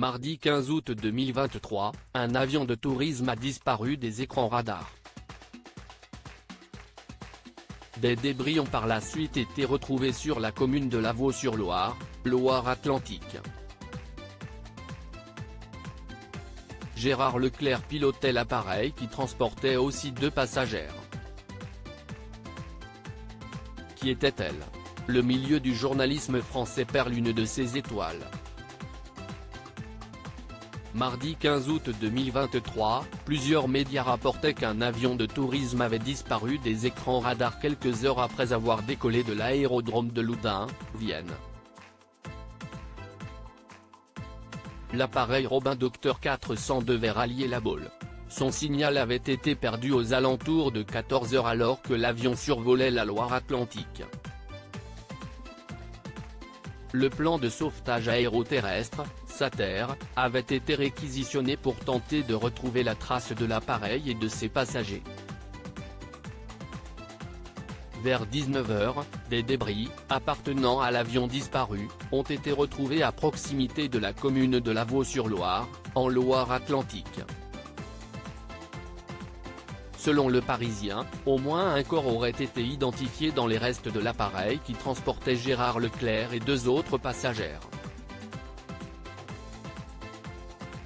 Mardi 15 août 2023, un avion de tourisme a disparu des écrans radars. Des débris ont par la suite été retrouvés sur la commune de Lavaux-sur-Loire, Loire-Atlantique. Gérard Leclerc pilotait l'appareil qui transportait aussi 2 passagères. Qui était-elle? Le milieu du journalisme français perd l'une de ses étoiles. Mardi 15 août 2023, plusieurs médias rapportaient qu'un avion de tourisme avait disparu des écrans radars quelques heures après avoir décollé de l'aérodrome de Loudun, Vienne. L'appareil Robin Docteur 400 devait rallier La Baule. Son signal avait été perdu aux alentours de 14 h alors que l'avion survolait la Loire-Atlantique. Le plan de sauvetage aéroterrestre, SATER, avait été réquisitionné pour tenter de retrouver la trace de l'appareil et de ses passagers. Vers 19 h, des débris, appartenant à l'avion disparu, ont été retrouvés à proximité de la commune de Lavaux-sur-Loire, en Loire-Atlantique. Selon Le Parisien, au moins un corps aurait été identifié dans les restes de l'appareil qui transportait Gérard Leclerc et 2 autres passagères.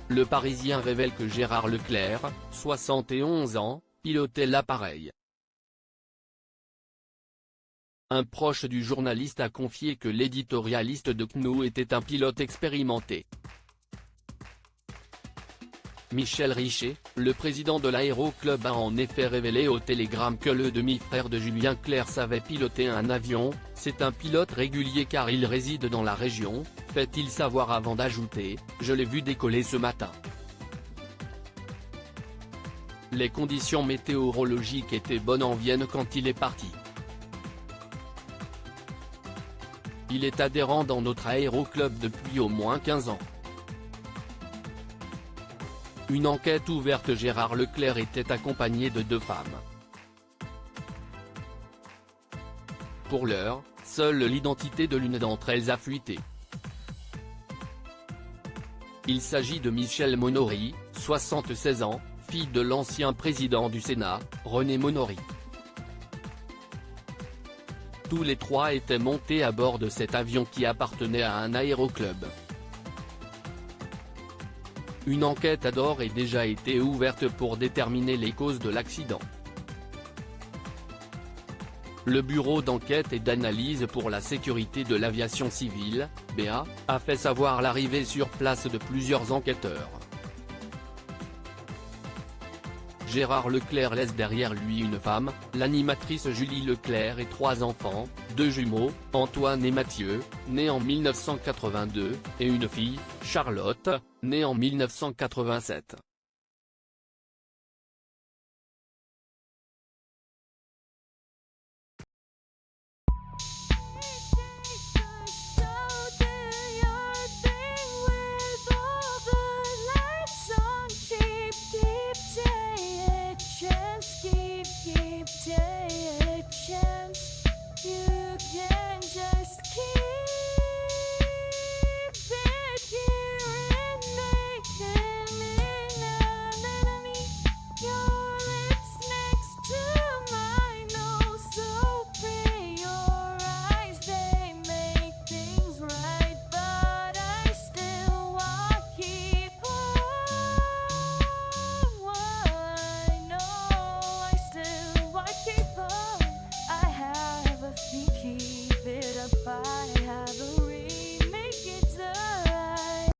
Le Parisien révèle que Gérard Leclerc, 71 ans, pilotait l'appareil. Un proche du journaliste a confié que l'éditorialiste de CNOO était un pilote expérimenté. Michel Richet, le président de l'Aéroclub a en effet révélé au Télégramme que le demi-frère de Julien Clerc savait piloter un avion. C'est un pilote régulier car il réside dans la région, fait-il savoir avant d'ajouter « Je l'ai vu décoller ce matin ». Les conditions météorologiques étaient bonnes en Vienne quand il est parti. Il est adhérent dans notre aéroclub depuis au moins 15 ans. Une enquête ouverte. Gérard Leclerc était accompagné de 2 femmes. Pour l'heure, seule l'identité de l'une d'entre elles a fuité. Il s'agit de Michèle Monory, 76 ans, fille de l'ancien président du Sénat, René Monory. Tous les 3 étaient montés à bord de cet avion qui appartenait à un aéroclub. Une enquête a d'ores et déjà été ouverte pour déterminer les causes de l'accident. Le Bureau d'enquête et d'analyse pour la sécurité de l'aviation civile, BA, a fait savoir l'arrivée sur place de plusieurs enquêteurs. Gérard Leclerc laisse derrière lui une femme, l'animatrice Julie Leclerc et 3 enfants, 2 jumeaux, Antoine et Mathieu, nés en 1982, et une fille, Charlotte, née en 1987.